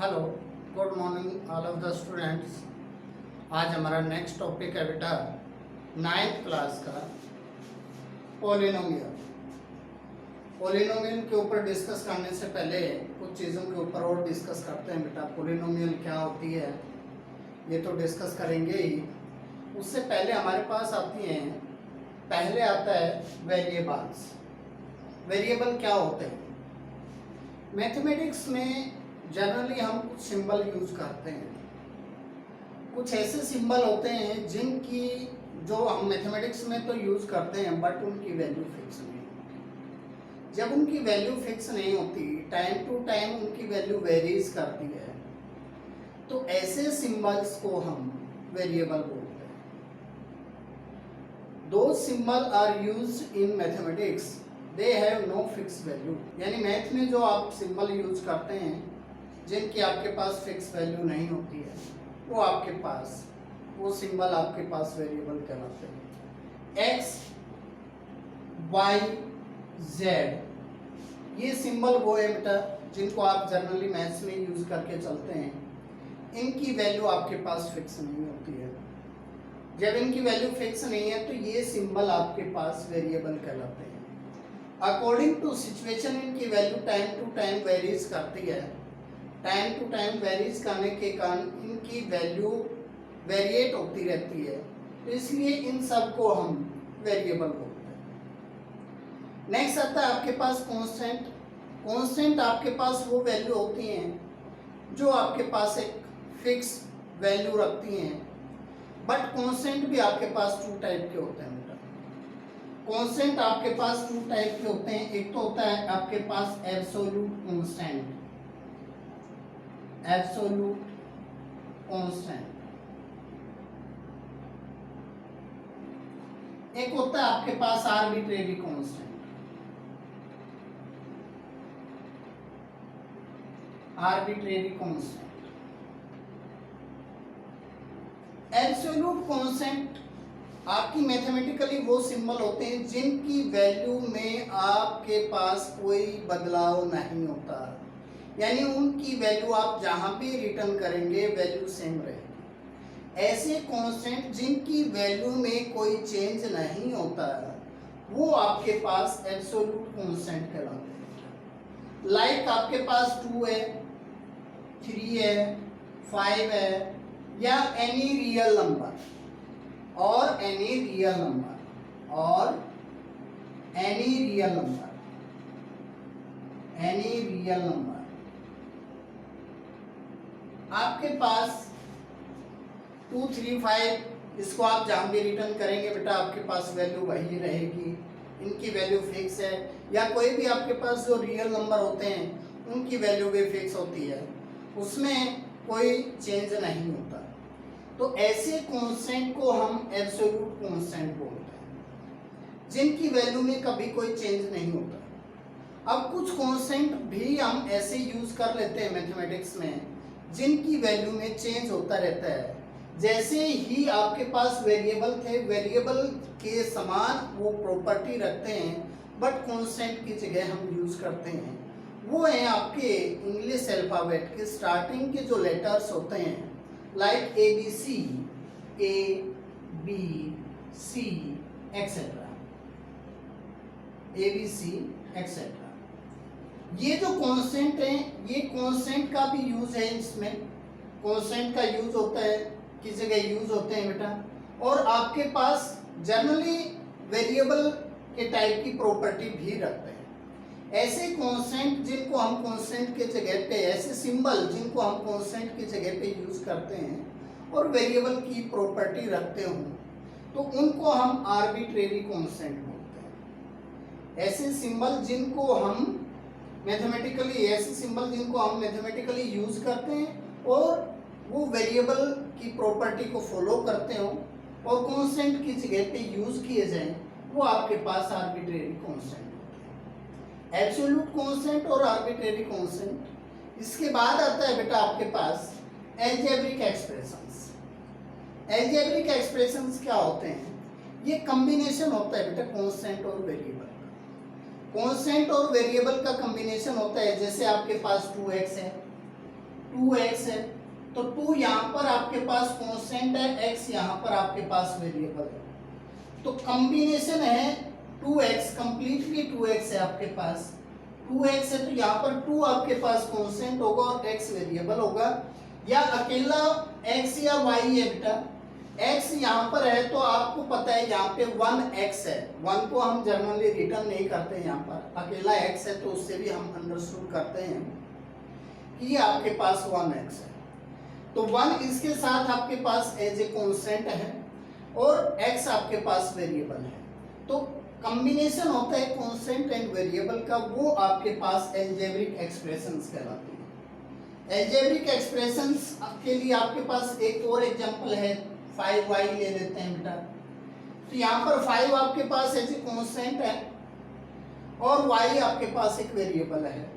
Hello, good morning all of the students. आज हमारा next topic है बेटा 9th क्लास का पोलिनोमियल। पोलिनोमियल के ऊपर डिस्कस करने से पहले कुछ चीज़ों के ऊपर और डिस्कस करते हैं बेटा। पोलिनोमियल क्या होती है ये तो डिस्कस करेंगे ही, उससे पहले हमारे पास आती हैं, पहले आता है वेरिएबल्स। वेरिएबल क्या होते हैं? मैथमेटिक्स में जनरली हम कुछ सिंबल यूज करते हैं। कुछ ऐसे सिंबल होते हैं जिनकी जो हम मैथमेटिक्स में तो यूज करते हैं बट उनकी वैल्यू फिक्स नहीं होती। जब उनकी वैल्यू फिक्स नहीं होती, टाइम टू टाइम उनकी वैल्यू वेरीज करती है, तो ऐसे सिंबल्स को हम वेरिएबल बोलते हैं। दो symbol are used in mathematics, they have no fix value. यानी मैथ में जो आप सिंबल यूज करते हैं जिनकी आपके पास फिक्स वैल्यू नहीं होती है, वो आपके पास वो सिंबल आपके पास वेरिएबल कहलाते हैं। एक्स, वाई, जेड, ये सिंबल वो है बेटा जिनको आप जनरली मैथ्स में यूज करके चलते हैं। इनकी वैल्यू आपके पास फिक्स नहीं होती है। जब इनकी वैल्यू फिक्स नहीं है तो ये सिंबल आपके पास वेरिएबल कहलाते हैं। अकॉर्डिंग टू सिचुएशन इनकी value time to time varies करती है। टाइम टू टाइम वेरीज करने के कारण इनकी वैल्यू वेरिएट होती रहती है, तो इसलिए इन सब को हम वेरिएबल बोलते हैं। नेक्स्ट आता है आपके पास कांस्टेंट। कांस्टेंट आपके पास वो वैल्यू होती हैं जो आपके पास एक फिक्स वैल्यू रखती हैं, बट कांस्टेंट भी आपके पास टू टाइप के होते हैं बेटा। कांस्टेंट आपके पास टू टाइप के होते हैं। एक तो होता है आपके पास एब्सोल्यूट कांस्टेंट, एब्सोल्यूट कांस्टेंट। एक होता है आपके पास arbitrary constant, arbitrary constant. Absolute constant आपकी मैथमेटिकली वो सिंबल होते हैं जिनकी वैल्यू में आपके पास कोई बदलाव नहीं होता, यानी उनकी वैल्यू आप जहां भी रिटर्न करेंगे वैल्यू सेम रहेगी। ऐसे कांस्टेंट जिनकी वैल्यू में कोई चेंज नहीं होता वो आपके पास एब्सोल्यूट कांस्टेंट कहलाते हैं। लाइक आपके पास 2 है, 3 है, 5 है, या एनी रियल नंबर और एनी रियल नंबर और any real number, any real number आपके पास 2, 3, 5, इसको आप जहां भी रिटर्न करेंगे बेटा आपके पास वैल्यू वही रहेगी। इनकी वैल्यू फिक्स है। या कोई भी आपके पास जो रियल नंबर होते हैं उनकी वैल्यू भी फिक्स होती है, उसमें कोई चेंज नहीं होता। तो ऐसे कांस्टेंट को हम एब्सोल्यूट कांस्टेंट बोलते हैं जिनकी वैल्यू में कभी कोई चेंज नहीं होता। अब कुछ कांस्टेंट भी हम ऐसे यूज कर लेते हैं मैथमेटिक्स में जिनकी वैल्यू में चेंज होता रहता है। जैसे ही आपके पास वेरिएबल थे, वेरिएबल के समान वो प्रॉपर्टी रखते हैं बट कांस्टेंट की जगह हम यूज करते हैं। वो है आपके इंग्लिश अल्फाबेट के स्टार्टिंग के जो लेटर्स होते हैं, like ABC, A, B, C, etcetera, ABC, etcetera. ये जो कांस्टेंट है, ये कांस्टेंट का भी यूज है। इसमें कांस्टेंट का यूज होता है, किस जगह यूज होते हैं बेटा। और आपके पास जनरली वेरिएबल के टाइप की प्रॉपर्टी भी रखते हैं। ऐसे कांस्टेंट जिनको हम कांस्टेंट के जगह पे, ऐसे सिंबल जिनको हम कांस्टेंट की जगह पे यूज करते हैं और वेरिएबल की प्रॉपर्टी रखते हो, तो उनको हम आर्बिट्रेरी कांस्टेंट बोलते हैं। ऐसे सिंबल जिनको हम मैथमेटिकली, ऐसे सिंबल जिनको हम मैथमेटिकली यूज करते हैं और वो वेरिएबल की प्रॉपर्टी को फॉलो करते हो और कांस्टेंट की जगह पे यूज किए जाएं, वो आपके पास आर्बिट्रेरी कांस्टेंट होते हैं। एब्सोल्यूट कांस्टेंट और आर्बिट्रेरी कांस्टेंट। इसके बाद आता है बेटा आपके पास अलजेब्रिक एक्सप्रेशंस। अलजेब्रिक एक्सप्रेशंस क्या होते हैं? ये कॉम्बिनेशन होता है बेटा कांस्टेंट और वेरिएबल। कांस्टेंट और वेरिएबल का कॉम्बिनेशन होता है। जैसे आपके पास 2x है, 2x है, तो 2 यहाँ पर आपके पास कांस्टेंट है, x यहाँ पर आपके पास वेरिएबल है। तो कॉम्बिनेशन है 2x, कंप्लीटली 2x है आपके पास, 2x है तो यहाँ पर 2 आपके पास कांस्टेंट होगा और x वेरिएबल होगा, या अकेला x या y है बेटा। x यहाँ पर है तो आपको पता है यहाँ पे 1x है, 1 को हम जनरली रिटर्न नहीं करते, यहाँ पर अकेला x है तो उससे भी हम अंडरस्टूड करते हैं कि आपके पास 1x है। तो 1 इसके साथ आपके पास एज ए कांस्टेंट है और x आपके पास वेरिएबल है। तो कॉम्बिनेशन होता है कांस्टेंट एंड वेरिएबल का, वो आपके पास अलजेब्रिक एक्सप्रेशंस कहलाती है। अलजेब्रिक एक्सप्रेशंस के लिए आपके पास एक और एग्जांपल है, 5y ले लेते हैं बेटा। तो यहाँ पर 5 आपके पास एज ए कांस्टेंट है और y आपके पास एक वेरिएबल है।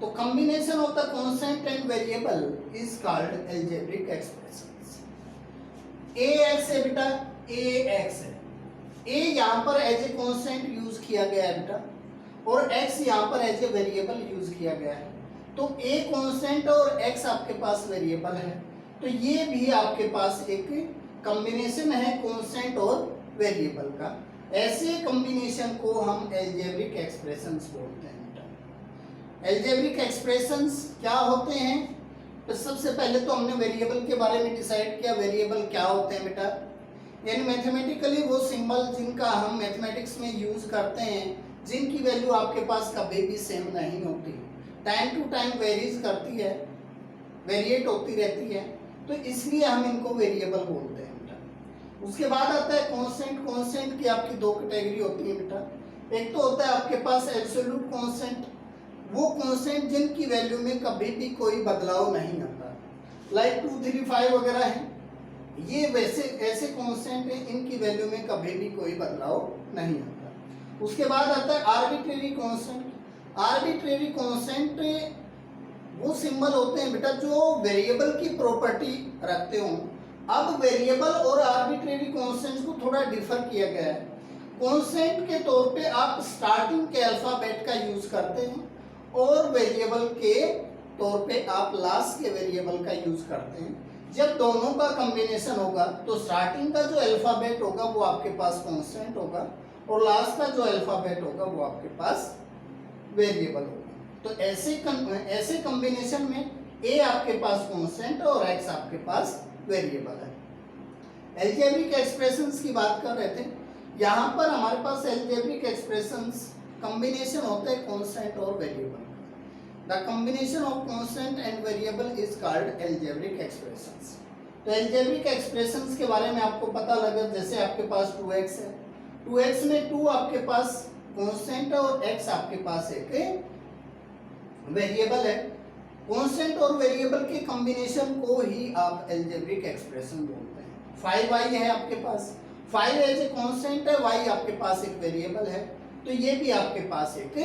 तो combination of the constant and variable is called algebraic expressions. ax है बेटा, ax है, a यहाँ पर एज ए कांस्टेंट यूज किया गया है बेटा और x यहाँ पर एज ए वेरिएबल यूज किया गया है। तो a कांस्टेंट और x आपके पास वेरिएबल है, तो ये भी आपके पास एक कॉम्बिनेशन है कांस्टेंट और वेरिएबल का। ऐसे कॉम्बिनेशन को हम अलजेब्रिक एक्सप्रेशंस बोलते हैं बेटा। अलजेब्रिक एक्सप्रेशंस क्या होते हैं? तो सबसे पहले तो हमने वेरिएबल के बारे में डिसाइड किया, वेरिएबल क्या होते हैं बेटा, यानी मैथमेटिकली वो सिंबल जिनका हम मैथमेटिक्स में यूज करते हैं, जिनकी वैल्यू आपके पास कभी भी सेम नहीं होती, टाइम टू टाइम वेरीज करती है, वेरिएट होती रहती है, तो इसलिए हम इनको वेरिएबल बोलते हैं बेटा। उसके बाद आता है कांस्टेंट। कांस्टेंट की आपकी दो कैटेगरी होती है बेटा, एक तो होता है आपके पास एब्सोल्यूट कांस्टेंट, वो कांस्टेंट जिनकी वैल्यू में कभी भी कोई बदलाव नहीं आता, लाइक 2, 3, 5 वगैरह है, ये वैसे ऐसे कांस्टेंट है इनकी वैल्यू में कभी भी कोई बदलाव नहीं आता। उसके बाद आता है आर्बिट्रेरी कांस्टेंट। आर्बिट्रेरी कांस्टेंट वो सिंबल होते हैं बेटा जो वेरिएबल की प्रॉपर्टी रखते हो। अब वेरिएबल और आर्बिट्रेरी कांस्टेंट को थोड़ा डिफर किया गया है। कांस्टेंट के तौर पे आप स्टार्टिंग के अल्फाबेट का यूज करते हैं और वेरिएबल के तौर पे आप लास्ट के वेरिएबल का यूज करते हैं। जब दोनों का कॉम्बिनेशन होगा तो स्टार्टिंग का जो अल्फाबेट होगा वो आपके पास कांस्टेंट होगा और लास्ट का जो अल्फाबेट होगा वो आपके पास वेरिएबल होगा। तो ऐसे कॉम्बिनेशन में a आपके पास कांस्टेंट और x आपके पास वेरिएबल है। अलजेब्रिक एक्सप्रेशंस की बात कर रहे थे, यहाँ पर हमारे पास अलजेब्रिक एक्सप्रेशंस कॉम्बिनेशन होता है कांस्टेंट और variable. The combination of constant and variable is called algebraic expressions। तो algebraic expressions के बारे में आपको पता लगा, जैसे आपके पास 2x है, 2x में 2 आपके पास constant है और x आपके पास एक वेरिएबल है। constant और वेरिएबल के कॉम्बिनेशन को ही आप algebraic expression बोलते हैं। 5y है आपके पास, 5 एज ए constant है, y आपके पास एक वेरिएबल है, तो ये भी आपके पास एक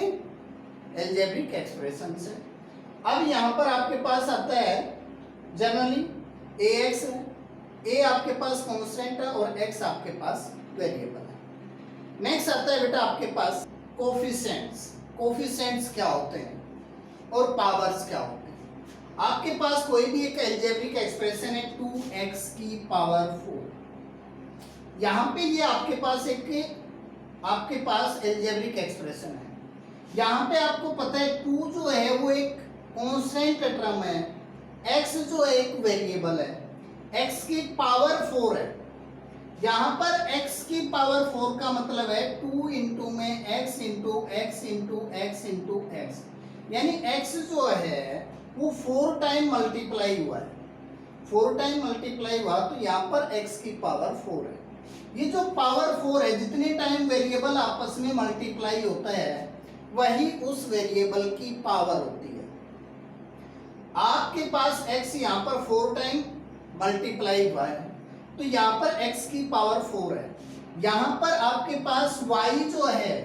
अलजेब्रिक एक्सप्रेशंस है। अब यहाँ पर आपके पास आता है जनरली ax है, a आपके पास कांस्टेंट है और x आपके पास वेरिएबल है। नेक्स्ट आता है बेटा आपके पास कोफिशिएंट्स। कोफिशिएंट्स क्या होते हैं और पावर्स क्या होते हैं? आपके पास कोई भी एक अलजेब्रिक एक्सप्रेशन है 2x की पावर 4, यहाँ पे ये आपके पास अलजेब्रिक एक्सप्रेशन है। यहाँ पे आपको पता है 2 जो है वो एक कांस्टेंट टर्म है, x जो है एक वेरिएबल है, x की पावर 4 है। यहाँ पर x की पावर 4 का मतलब है 2 इंटू में x into x into x into x, यानी x जो है वो 4 टाइम मल्टीप्लाई हुआ है, 4 टाइम मल्टीप्लाई हुआ, तो यहाँ पर x की पावर 4 है। ये जो पावर 4 है, जितने टाइम वेरिएबल आपस में मल्टीप्लाई होता है वही उस वेरिएबल की पावर होती है। आपके पास x यहाँ पर 4 टाइम मल्टीप्लाई हुआ है, तो यहाँ पर x की पावर 4 है। यहाँ पर आपके पास y जो है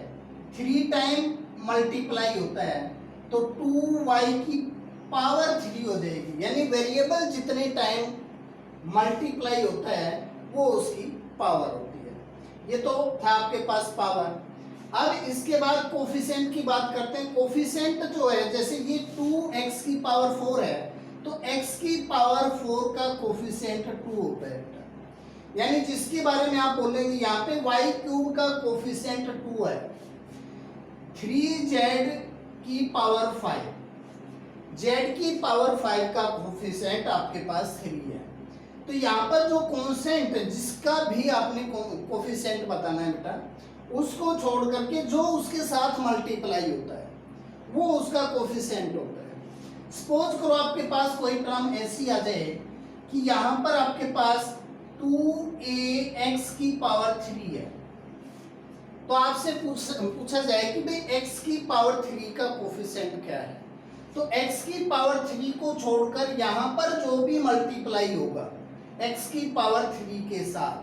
3 टाइम मल्टीप्लाई होता है, तो 2y की पावर 3 हो जाएगी, यानी वेरिएबल जितने टाइम मल्टीप्लाई होता है वो उसकी पावर होती है। ये तो था आपके पास पावर। अब इसके बाद कोफिशिएंट की बात करते हैं। कोफिशिएंट जो है, जैसे ये 2x की पावर 4 है, तो x की पावर 4 का कोफिशिएंट 2 होता है बेटा, यानी जिसके बारे में आप बोलेंगे यहाँ पे y क्यूब का कोफिशिएंट 2 है, 3z की पावर 5, z की पावर 5 का कोफिशिएंट आपके पास 3 है। तो यहाँ पर जो कॉन्स्टेंट जिसका भी आपने कोफिशिएंट बताना है बेटा, उसको छोड़ करके जो उसके साथ मल्टीप्लाई होता है वो उसका कोफिशिएंट होता है। सपोज करो आपके पास कोई टर्म ऐसी आ जाए कि यहाँ पर आपके पास 2ax की पावर 3 है, तो आपसे पूछा जाए कि भाई x की पावर 3 का कोफिशिएंट क्या है, तो x की पावर 3 को छोड़कर यहाँ पर जो भी मल्टीप्लाई होगा x की पावर 3 के साथ,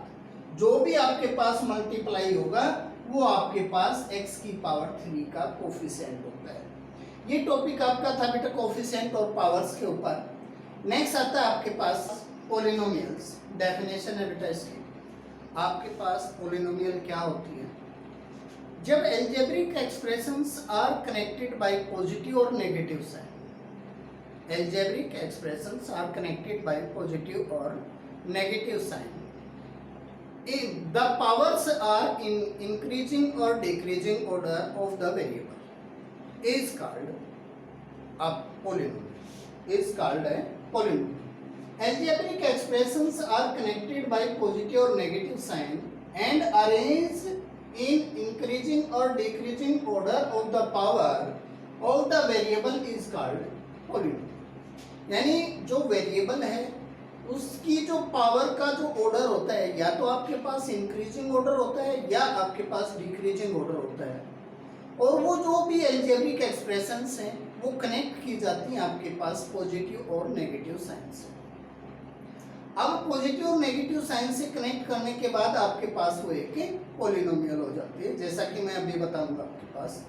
जो भी आपके पास मल्टीप्लाई होगा वो आपके पास x की पावर 3 का कोफिशिएंट होता है। ये टॉपिक आपका था बेटा कोफिशिएंट और पावर्स के ऊपर। नेक्स्ट आता है आपके पास पॉलिनोमियल्स। डेफिनेशन है बेटा इसकी, आपके पास पॉलिनोमियल क्या होती है? जब algebraic expressions are connected by positive और negative sign, algebraic expressions are connected by positive और negative sign, the powers are in increasing or decreasing order of the variable is called a polynomial, is called a polynomial. Algebraic expressions are connected by positive or negative sign and arranged in increasing or decreasing order of the power of the variable is called polynomial. यानी जो variable है उसकी जो power का जो order होता है, या तो आपके पास इंक्रीजिंग ऑर्डर होता है या आपके पास डिक्रीजिंग ऑर्डर होता है, और वो जो भी एल्जेब्रिक एक्सप्रेशंस हैं वो कनेक्ट की जाती हैं आपके पास पॉजिटिव और नेगेटिव साइन से। अब पॉजिटिव और नेगेटिव साइन से कनेक्ट करने के बाद आपके पास वो एक पॉलिनोमियल हो जाती है, जैसा कि मैं अभी बताऊंगा आपके पास।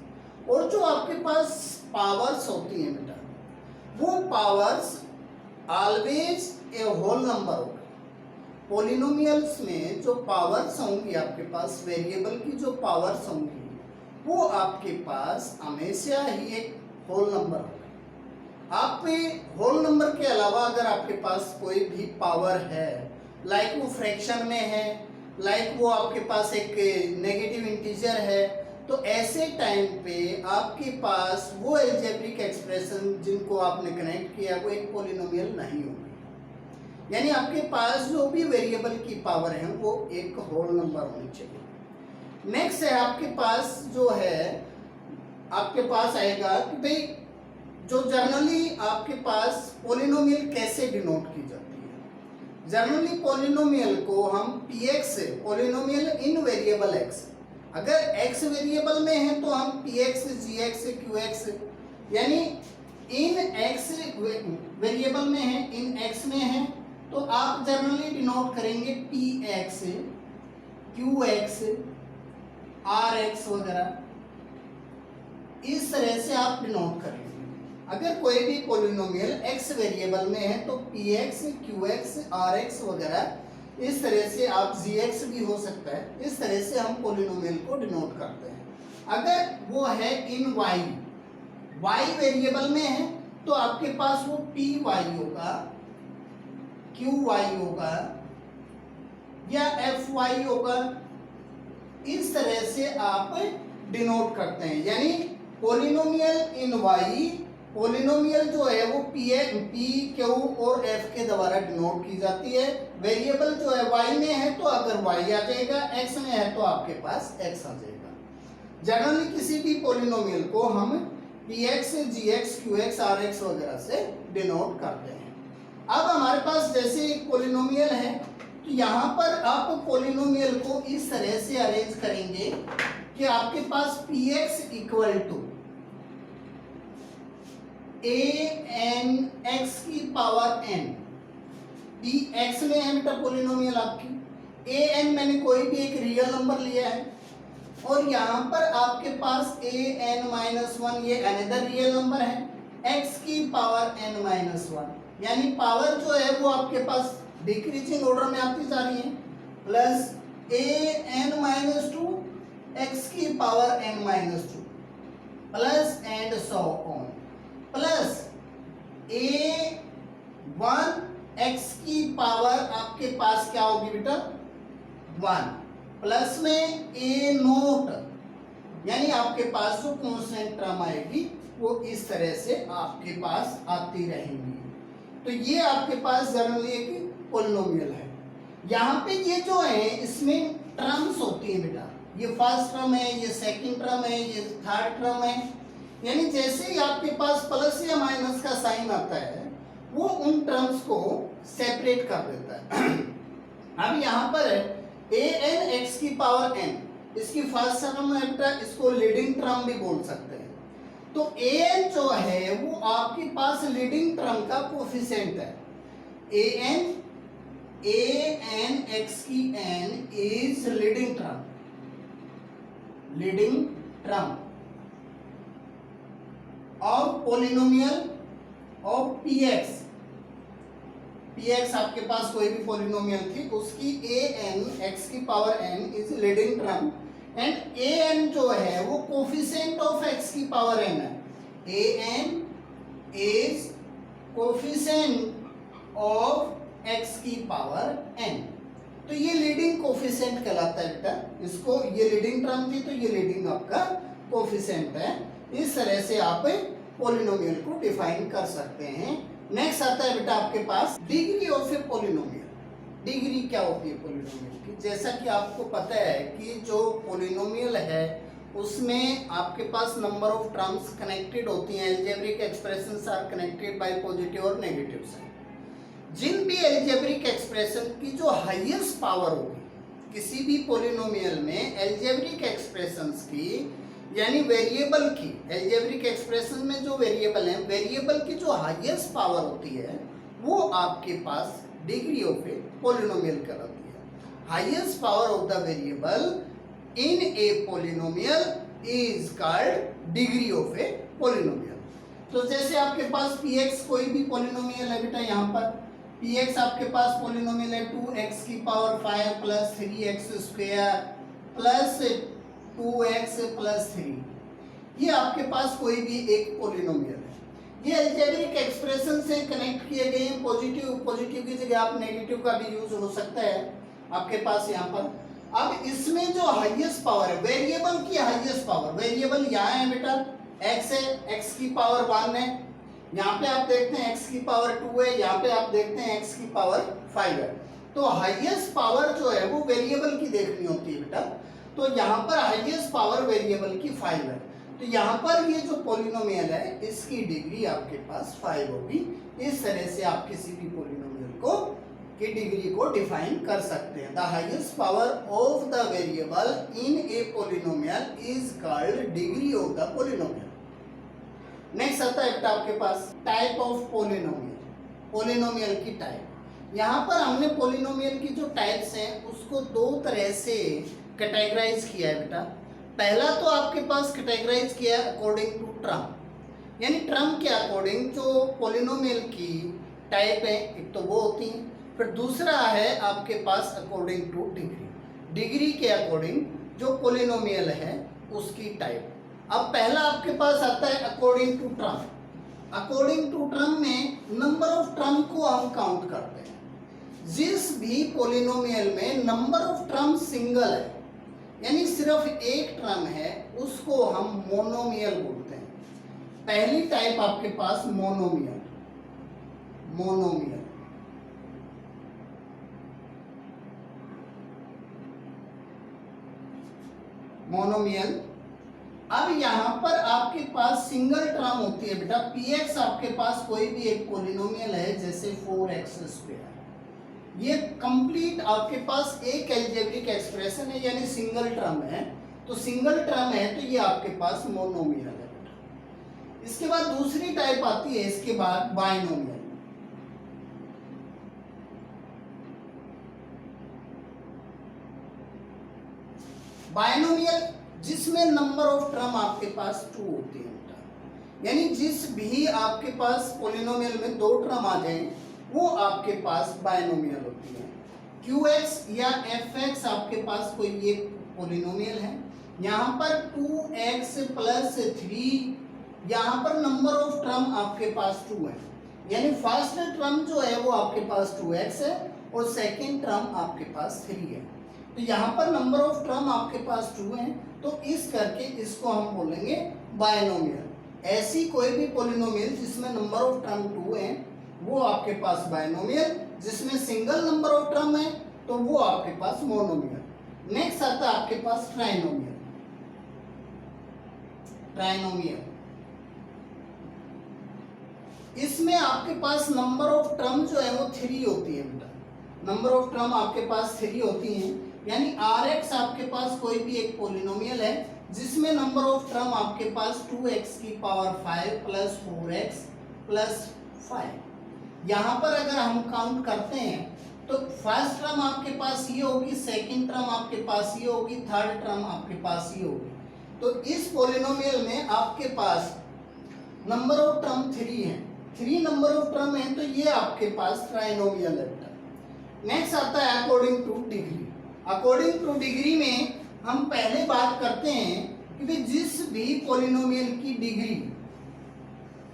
और जो आपके पास पावर्स होती हैं बेटा, वो powers always a whole number होगा। पॉलिनोमियल्स में जो पावर्स होंगी आपके पास, वेरिएबल की जो पावर्स होंगी वो आपके पास हमेशा ही एक होल नंबर होगा। आप पे होल नंबर के अलावा अगर आपके पास कोई भी पावर है, लाइक वो फ्रैक्शन में है, लाइक वो आपके पास एक नेगेटिव इंटीजर है, तो ऐसे टाइम पे आपके पास वो एल्जेब्रिक एक्सप्रेशन जिनको आपने कनेक्ट किया वो एक पॉलिनोमियल नहीं होगी। यानी आपके पास जो भी वेरिएबल की पावर है वो एक होल नंबर होनी चाहिए। नेक्स्ट है आपके पास जो है, आपके पास आएगा कि भाई जो जनरली आपके पास पॉलिनोमियल कैसे डिनोट की जाती है। जनरली पॉलिनोमियल को हम px, पॉलिनोमियल इन वेरिएबल x, अगर x वेरिएबल में है तो हम px, gx, qx, यानी इन x वेरिएबल में है, इन x में है तो आप जनरली डिनोट करेंगे px, qx, rx वगैरह, इस तरह से आप डिनोट करेंगे। अगर कोई भी पॉलिनोमियल x वेरिएबल में है तो px, qx, rx वगैरह, इस तरह से आप gx भी हो सकता है, इस तरह से हम पॉलिनोमियल को डिनोट करते हैं। अगर वो है इन y वेरिएबल में है तो आपके पास वो py होगा, qy होगा या fy होगा, इस तरह से आप डिनोट करते हैं। यानी पॉलिनोमियल इन y, पॉलिनोमियल जो है वो p, q और f के द्वारा डिनोट की जाती है। वेरिएबल जो है y में है तो अगर y आ जाएगा, x में है तो आपके पास x आ जाएगा। जनरली किसी भी पॉलिनोमियल को हम px, gx, qx, rx वगैरह से डिनोट करते हैं। अब हमारे पास जैसे एक पॉलिनोमियल है तो यहाँ पर आप पॉलिनोमियल को इस तरह से अरेंज करेंगे कि आपके पास px इक्वल टू an(x) की पावर n, px में है बेटा पॉलिनोमियल आपकी, an मैंने कोई भी एक रियल नंबर लिया है और यहाँ पर आपके पास an-1 ये अनदर रियल नंबर है, x की पावर n-1, यानी पावर जो है वो आपके पास डिक्रीजिंग ऑर्डर में आती जा रही है, प्लस an-2 x की power n-2 plus and so on, plus 1 x की पावर आपके पास क्या होगी बेटा 1 प्लस में a नोट, यानी आपके पास जो कांस्टेंट टर्म आएगी वो इस तरह से आपके पास आती रहेंगी। तो ये आपके पास जनरली एक पॉलिनोमियल है। यहाँ पे ये जो है इसमें टर्म्स होती हैं बेटा, ये फर्स्ट टर्म है, ये सेकंड टर्म है, ये थर्ड टर्म है, यानी जैसे ही आपके पास प्लस या माइनस का साइन आता है वो उन टर्म्स को सेपरेट कर देता है। अब यहाँ पर a n x की पावर n, इसकी फर्स्ट टर्म है बेटा, इसको लीडिंग टर्म भी बोल सकते हैं। तो a n जो है वो आपके पास लीडिंग टर्म का कोफिशिएंट है। a n x की n is leading term of polynomial of px आपके पास कोई भी पॉलिनोमियल थी उसकी a n x की power n is leading term and a n जो है वो कोफिशिएंट ऑफ x की पावर n है। a n is coefficient of x की पावर n। तो ये लीडिंग कोफिशिएंट कहलाता है बेटा, इसको ये लीडिंग टर्म थी तो ये लीडिंग आपका कोफिशिएंट है। इस तरह से आप पॉलिनोमियल को डिफाइन कर सकते हैं। नेक्स्ट आता है बेटा आपके पास degree of a polynomial. Degree क्या होती है पॉलिनोमियल की? जैसा कि आपको पता है कि जो पॉलिनोमियल है उसमें आपके पास नंबर ऑफ टर्म्स कनेक्टेड होती हैं। Algebraic expressions are connected by positive और नेगेटिव साइन। जिन भी अलजेब्रिक एक्सप्रेशन की जो हाईएस्ट पावर होगी किसी भी पॉलिनोमियल में, अलजेब्रिक एक्सप्रेशंस की यानी वेरिएबल की, अलजेब्रिक एक्सप्रेशन में जो वेरिएबल है, वेरिएबल की जो हाईएस्ट पावर होती है वो आपके पास डिग्री ऑफ ए पॉलिनोमियल कहलाती है। Highest power of the variable in a polynomial is called degree of a polynomial. तो जैसे आपके पास px कोई भी पॉलिनोमियल है बेटा, यहाँ पर px आपके पास पॉलिनोमियल है 2x की power 5 plus 3x square plus 2x plus 3, ये आपके पास कोई भी एक पॉलिनोमियल है। ये अलजेब्रिक एक्सप्रेशन से कनेक्ट किए गए हैं। पॉजिटिव की जगह आप नेगेटिव का भी यूज हो सकता है आपके पास यहाँ पर। अब इसमें जो हाईएस्ट पावर है, वेरिएबल की हाईएस्ट पावर, वेरिएबल यहाँ है बेटा x है, x की पावर 1 है, यहाँ पे आप देखते हैं x की पावर 2 है, यहाँ पे आप देखते हैं x की पावर 5 है। तो हाईएस्ट पावर जो है वो वेरिएबल की देखनी होती है बेटा। तो यहाँ पर हाईएस्ट पावर वेरिएबल की 5 है, तो यहाँ पर ये जो पॉलिनोमियल है इसकी डिग्री आपके पास 5 होगी। इस तरह से आप किसी भी पॉलिनोमियल को की डिग्री को डिफाइन कर सकते हैं। The highest power of the variable in a polynomial is called degree of the polynomial. Next आता है आपके पास टाइप ऑफ पॉलिनोमियल, पॉलिनोमियल की टाइप। यहाँ पर हमने पॉलिनोमियल की जो टाइप्स हैं उसको दो तरह से कैटेगराइज किया है बेटा। पहला तो आपके पास कैटेगराइज किया है अकॉर्डिंग टू टर्म, यानी टर्म के अकॉर्डिंग जो पॉलिनोमियल की टाइप है एक तो वो होती है। फिर दूसरा है आपके पास अकॉर्डिंग टू डिग्री, डिग्री के अकॉर्डिंग जो पॉलिनोमियल है उसकी टाइप। अब पहला आपके पास आता है according to term. According to term में नंबर ऑफ टर्म को हम काउंट करते हैं। जिस भी पॉलिनोमियल में नंबर ऑफ टर्म सिंगल है यानी सिर्फ एक टर्म है उसको हम मोनोमियल बोलते हैं। पहली टाइप आपके पास मोनोमियल, मोनोमियल। मोनोमियल। अब यहाँ पर आपके पास सिंगल टर्म होती है बेटा। px आपके पास कोई भी एक पॉलिनोमियल है जैसे 4x स्क्वायर, ये कंप्लीट आपके पास एक अलजेब्रिक एक्सप्रेशन है यानी सिंगल टर्म है। तो सिंगल टर्म है तो ये आपके पास मोनोमियल है बेटा। इसके बाद दूसरी टाइप आती है इसके बाद बायनोमियल। बायनोमियल जिसमें नंबर ऑफ टर्म आपके पास 2 होती है बेटा, यानी जिस भी आपके पास पॉलिनोमियल में 2 टर्म आ जाए वो आपके पास बायनोमियल होती है। qx या fx आपके पास कोई ये पॉलिनोमियल है, यहाँ पर 2x प्लस 3, यहाँ पर नंबर ऑफ टर्म आपके पास 2 है। यानी फर्स्ट टर्म जो है वो आपके पास 2x है और सेकंड टर्म आपके पास 3 है। तो यहाँ पर नंबर ऑफ टर्म आपके पास 2 है, तो इस करके इसको हम बोलेंगे बायनोमियल। ऐसी कोई भी पॉलिनोमियल जिसमें नंबर ऑफ टर्म 2 है वो आपके पास बायनोमियल, जिसमें सिंगल नंबर ऑफ टर्म है तो वो आपके पास मोनोमियल। नेक्स्ट आता है आपके पास ट्राइनोमियल। ट्राइनोमियल इसमें आपके पास नंबर ऑफ टर्म जो है वो 3 होती है बेटा। नंबर ऑफ टर्म आपके पास 3 होती हैं, यानी Rx आपके पास कोई भी एक पॉलिनोमियल है जिसमें नंबर ऑफ टर्म आपके पास 2x की पावर 5 प्लस 4x प्लस 5। यहाँ पर अगर हम काउंट करते हैं तो फर्स्ट टर्म आपके पास ये होगी, सेकंड टर्म आपके पास ये होगी, थर्ड टर्म आपके पास ये होगी। तो इस पॉलिनोमियल में आपके पास नंबर ऑफ टर्म 3 है, 3 नंबर ऑफ टर्म है, तो ये आपके पास ट्राइनोमियल है। नेक्स्ट आता है according to degree. According to degree में हम पहले बात करते हैं कि जिस भी पॉलिनोमियल की डिग्री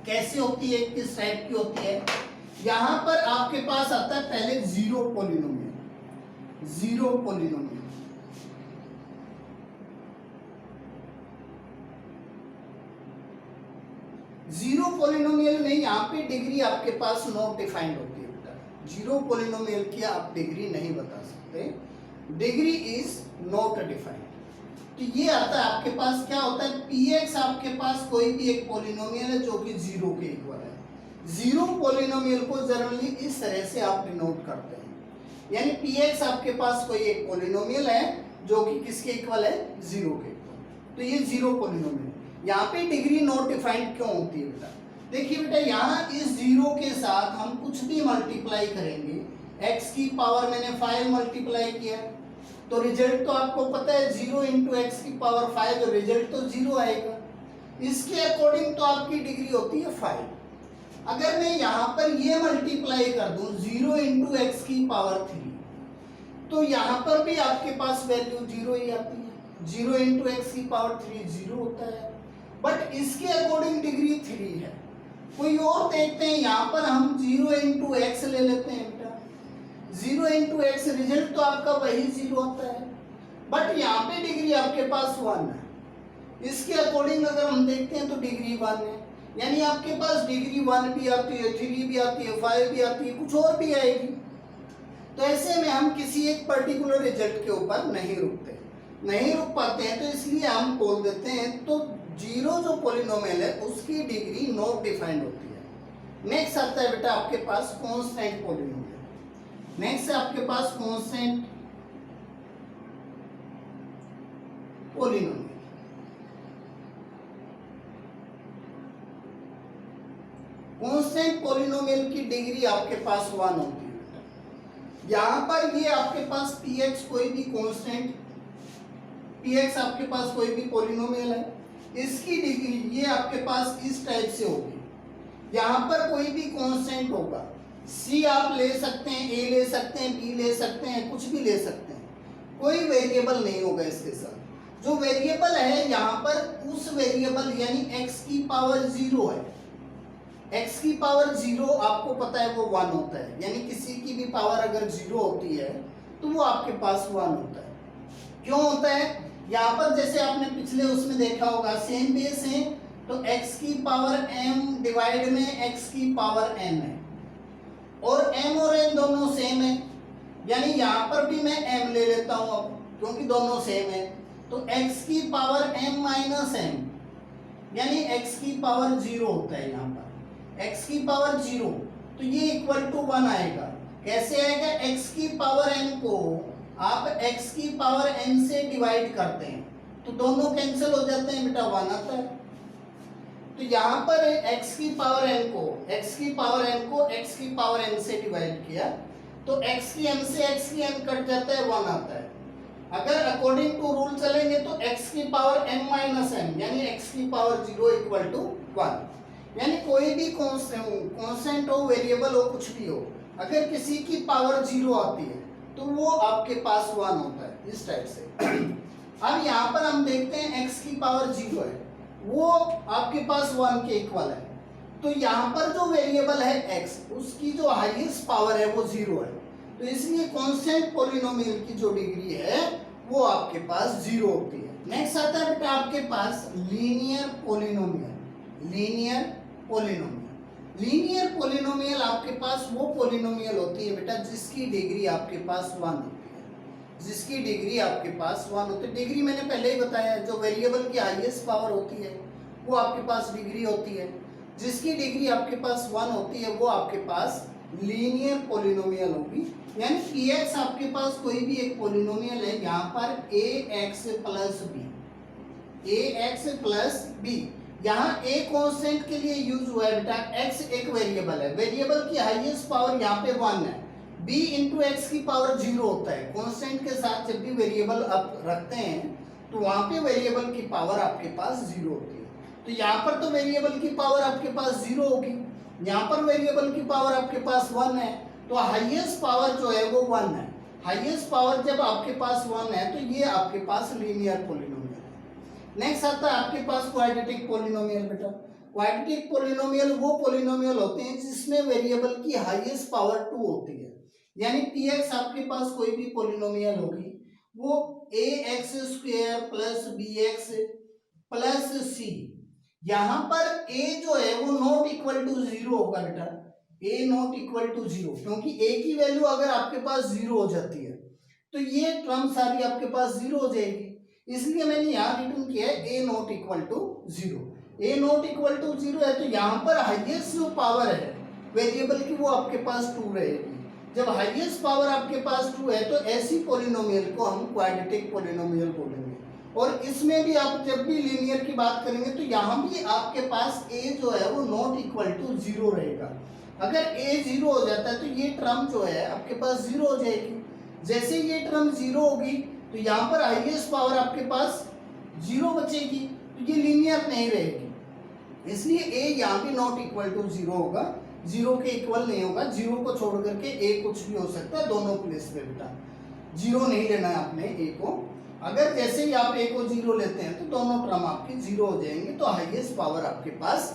कैसे होती है, किस टाइप की होती है। यहां पर आपके पास आता है पहले zero polynomial. Zero polynomial zero polynomial में यहाँ पे डिग्री आपके पास नॉट डिफाइंड होती है बेटा। जीरो पॉलिनोमियल की आप डिग्री नहीं बता सकते, डिग्री इज नॉट डिफाइंड। तो ये आता है आपके पास क्या होता है, px आपके पास कोई भी एक पॉलिनोमियल है जो कि जीरो के इक्वल है। जीरो पॉलिनोमियल को जनरली इस तरह से आप डिनोट करते हैं, यानी px आपके पास कोई एक पॉलिनोमियल है जो कि किसके इक्वल है, जीरो के इक्वल। तो ये जीरो पॉलिनोमियल। यहाँ पे डिग्री नॉट डिफाइंड क्यों होती है बेटा, देखिए बेटा यहाँ इस जीरो के साथ हम कुछ भी मल्टीप्लाई करेंगे, x की पावर मैंने 5 मल्टीप्लाई किया तो रिजल्ट तो आपको पता है 0 इंटू एक्स की पावर 5, रिजल्ट तो 0 आएगा। इसके अकॉर्डिंग तो आपकी डिग्री होती है 5। अगर मैं यहाँ पर ये मल्टीप्लाई कर दूं 0 इंटू एक्स की पावर 3, तो यहाँ पर भी आपके पास वैल्यू 0 ही आती है। 0 इंटू एक्स की पावर 3 0 होता है, बट इसके अकॉर्डिंग डिग्री 3 है। कोई और देखते हैं, यहाँ पर हम 0 इंटू एक्स ले लेते हैं बेटा। 0 इंटू एक्स रिजल्ट तो आपका वही 0 होता है, बट यहाँ पे डिग्री आपके पास 1 है। इसके अकॉर्डिंग अगर हम देखते हैं तो डिग्री 1 है, यानी आपके पास डिग्री 1 भी आती है, 3 भी आती है, 5 भी आती है, कुछ और भी आएगी। तो ऐसे में हम किसी एक पर्टिकुलर रिजल्ट के ऊपर नहीं रुक पाते हैं, तो इसलिए हम बोल देते हैं तो जीरो जो पॉलिनोमियल है उसकी डिग्री नॉट डिफाइंड होती है। नेक्स्ट आता है बेटा आपके पास कांस्टेंट पॉलिनोमियल। नेक्स्ट है आपके पास कांस्टेंट पॉलिनोमियल। कांस्टेंट पॉलिनोमियल की डिग्री आपके पास 1 होती है बेटा। यहां पर ये आपके पास px कोई भी कांस्टेंट, px आपके पास कोई भी पॉलिनोमियल है, इसकी डिग्री ये आपके पास इस टाइप से होगी। यहाँ पर कोई भी कांस्टेंट होगा, c आप ले सकते हैं, a ले सकते हैं, b ले सकते हैं, कुछ भी ले सकते हैं, कोई वेरिएबल नहीं होगा इसके साथ। जो वेरिएबल है यहाँ पर उस वेरिएबल यानी x की पावर 0 है। x की पावर 0 आपको पता है वो 1 होता है, यानी किसी की भी पावर अगर 0 होती है तो वो आपके पास 1 होता है। क्यों होता है, यहाँ पर जैसे आपने पिछले उसमें देखा होगा सेम बेस है तो x की पावर m डिवाइड में x की पावर n है, और m और n दोनों सेम है, यानी यहाँ पर भी मैं m ले लेता हूँ अब क्योंकि दोनों सेम है। तो x की पावर m माइनस m यानी x की पावर 0 होता है। यहाँ पर x की पावर 0 तो ये इक्वल टू 1 आएगा। कैसे आएगा, x की पावर n को आप x की पावर n से डिवाइड करते हैं तो दोनों कैंसिल हो जाते हैं बेटा, 1 आता है। तो यहाँ पर x की पावर n को x की पावर n से डिवाइड किया तो x की m से x की n कट जाता है, 1 आता है। अगर अकॉर्डिंग टू रूल चलेंगे तो x की पावर n माइनस m यानी x की पावर 0 इक्वल टू 1। यानी कोई भी कांस्टेंट हो, वेरिएबल हो, कुछ भी हो, अगर किसी की पावर 0 आती है तो वो आपके पास 1 होता है, इस टाइप से। अब यहाँ पर हम देखते हैं x की पावर 0 है, वो आपके पास 1 के इक्वल है। तो यहाँ पर जो वेरिएबल है x, उसकी जो हाईएस्ट पावर है वो 0 है, तो इसलिए कांस्टेंट पॉलिनोमियल की जो डिग्री है वो आपके पास 0 होती है। नेक्स्ट आता है बेटा आपके पास linear polynomial. Linear polynomial, linear polynomial आपके पास वो पॉलिनोमियल होती है बेटा जिसकी डिग्री आपके पास 1 होती है, जिसकी डिग्री आपके पास 1 होती है। डिग्री मैंने पहले ही बताया, जो वेरिएबल की हाईएस्ट पावर होती है वो आपके पास डिग्री होती है, जिसकी डिग्री आपके पास 1 होती है वो आपके पास लीनियर पॉलिनोमियल होगी। यानी px आपके पास कोई भी एक पॉलिनोमियल है, यहाँ पर ax plus b, ax plus b, यहाँ a कांस्टेंट के लिए यूज हुआ है बेटा, x एक वेरिएबल है, वेरिएबल की हाईएस्ट पावर यहाँ पे 1 है, b इंटू एक्स की पावर 0 होता है। कांस्टेंट के साथ जब भी वेरिएबल आप रखते हैं तो वहां पे वेरिएबल की पावर आपके पास 0 होती है। तो यहाँ पर तो वेरिएबल की पावर आपके पास 0 होगी, यहाँ पर वेरिएबल की पावर आपके पास 1 है, तो हाईएस्ट पावर जो है वो 1 है। हाईएस्ट पावर जब आपके पास 1 है तो ये आपके पास लीनियर पॉलिनोमियल है। नेक्स्ट आता है आपके पास क्वाड्रेटिक पॉलिनोमियल बेटा। क्वाड्रेटिक पॉलिनोमियल वो पॉलिनोमियल होते हैं जिसमें वेरिएबल की हाईएस्ट पावर 2 होती है। यानी px आपके पास कोई भी पॉलिनोमियल होगी वो ax square plus bx plus c, यहाँ पर a जो है वो नॉट इक्वल टू 0 होगा बेटा, a नॉट इक्वल टू 0, क्योंकि a की वैल्यू अगर आपके पास 0 हो जाती है तो ये टर्म सारी आपके पास 0 हो जाएगी, इसलिए मैंने यहाँ रिटर्न किया है a not equal to 0। a not equal to 0 है तो यहाँ पर हाईएस्ट जो पावर है वेरिएबल की वो आपके पास 2 रहेगी। जब हाईएस्ट पावर आपके पास 2 है तो ऐसी पॉलिनोमियल को हम क्वाड्रेटिक पॉलिनोमियल बोलेंगे। और इसमें भी आप जब भी लीनियर की बात करेंगे तो यहाँ भी आपके पास a जो है वो नॉट इक्वल टू 0 रहेगा। अगर a 0 हो जाता है तो ये टर्म जो है आपके पास 0 हो जाएगी। जैसे ये टर्म 0 होगी तो यहाँ पर हाईएस्ट पावर आपके पास 0 बचेगी, तो ये लीनियर नहीं रहेगी, इसलिए a यहाँ भी नॉट इक्वल टू 0 होगा, 0 के इक्वल नहीं होगा। 0 को छोड़ करके a कुछ भी हो सकता है, दोनों प्लेस पे बेटा 0 नहीं लेना है आपने a को। अगर जैसे ही आप a को 0 लेते हैं तो दोनों टर्म आपके 0 हो जाएंगे, तो हाईएस्ट पावर आपके पास